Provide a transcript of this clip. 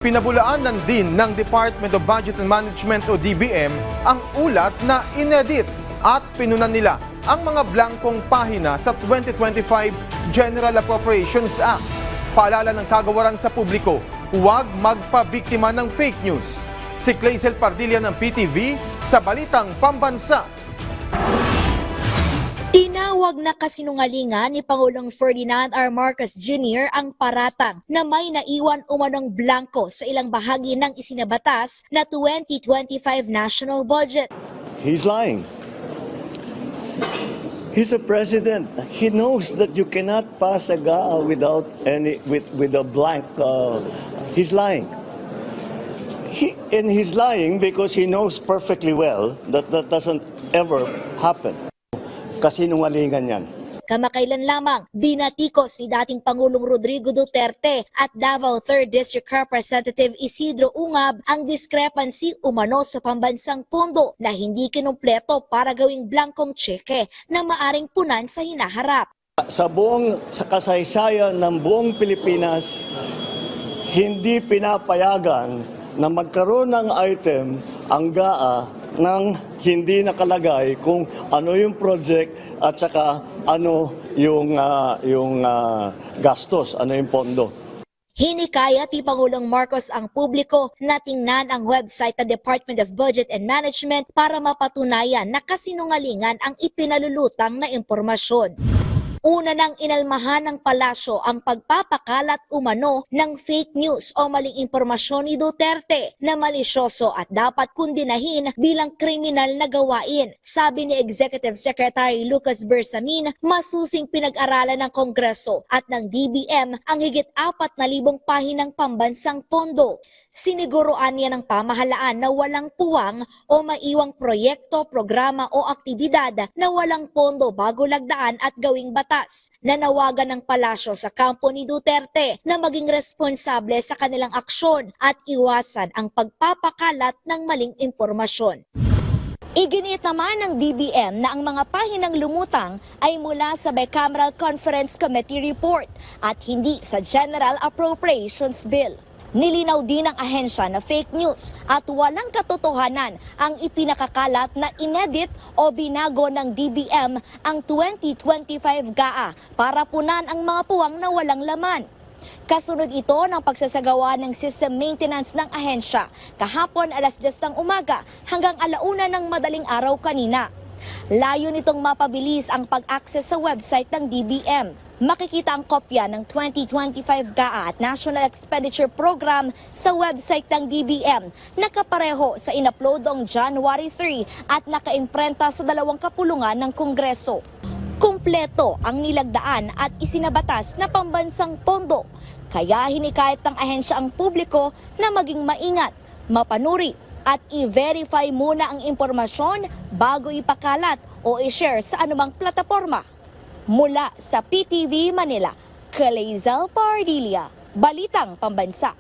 Pinabulaanan din ng Department of Budget and Management o DBM ang ulat na inedit at pinunan nila ang mga blankong pahina sa 2025 General Appropriations Act. Paalala ng kagawaran sa publiko, huwag magpabiktima ng fake news. Si Clazel Pardilla ng PTV sa Balitang Pambansa. Tinawag na kasinungalingan ni Pangulong Ferdinand R. Marcos Jr. ang paratang na may naiwan umanong blanko sa ilang bahagi ng isinabatas na 2025 national budget. He's lying. He's a president. He knows that you cannot pass a GAA without with a blank. He's lying. He's lying because he knows perfectly well that that doesn't ever happen. Kasinungalingan yan. Kamakailan lamang, binatikos si dating Pangulong Rodrigo Duterte at Davao 3rd District Representative Isidro Ungab ang discrepancy umano sa pambansang pondo na hindi kinumpleto para gawing blankong tseke na maaring punan sa hinaharap. Sa kasaysayan ng buong Pilipinas, hindi pinapayagan na magkaroon ng item ang GAA nang hindi nakalagay kung ano yung project at saka ano yung gastos, ano yung pondo. Hinikayat ni Pangulong Marcos ang publiko na tingnan ang website ng Department of Budget and Management para mapatunayan na kasinungalingan ang ipinalulutang na impormasyon. Una nang inalmahan ng palasyo ang pagpapakalat umano ng fake news o maling impormasyon ni Duterte na malisyoso at dapat kundinahin bilang kriminal na gawain. Sabi ni Executive Secretary Lucas Bersamin, masusing pinag-aralan ng Kongreso at ng DBM ang higit 4,000 pahinang pambansang pondo. Siniguruan niya ng pamahalaan na walang puwang o maiwang proyekto, programa o aktibidad na walang pondo bago lagdaan at gawing batas. Nanawagan ng palasyo sa kampo ni Duterte na maging responsable sa kanilang aksyon at iwasan ang pagpapakalat ng maling impormasyon. Iginiit naman ng DBM na ang mga pahinang lumutang ay mula sa Bicameral Conference Committee report at hindi sa General Appropriations Bill. Nilinaw din ng ahensya na fake news at walang katotohanan ang ipinakakalat na inedit o binago ng DBM ang 2025 GAA para punan ang mga puwang na walang laman. Kasunod ito ng pagsasagawa ng system maintenance ng ahensya kahapon alas 10 ng umaga hanggang 1:00 ng madaling araw kanina. Layo nitong mapabilis ang pag-access sa website ng DBM. Makikita ang kopya ng 2025 GAA at National Expenditure Program sa website ng DBM. Nakapareho sa inupload noong January 3 at nakaimprenta sa 2 kapulungan ng Kongreso. Kumpleto ang nilagdaan at isinabatas na pambansang pondo. Kaya hinikayat ng ahensya ang publiko na maging maingat, mapanuri at i-verify muna ang impormasyon bago ipakalat o i-share sa anumang plataforma. Mula sa PTV Manila, Clazel Pardilla, Balitang Pambansa.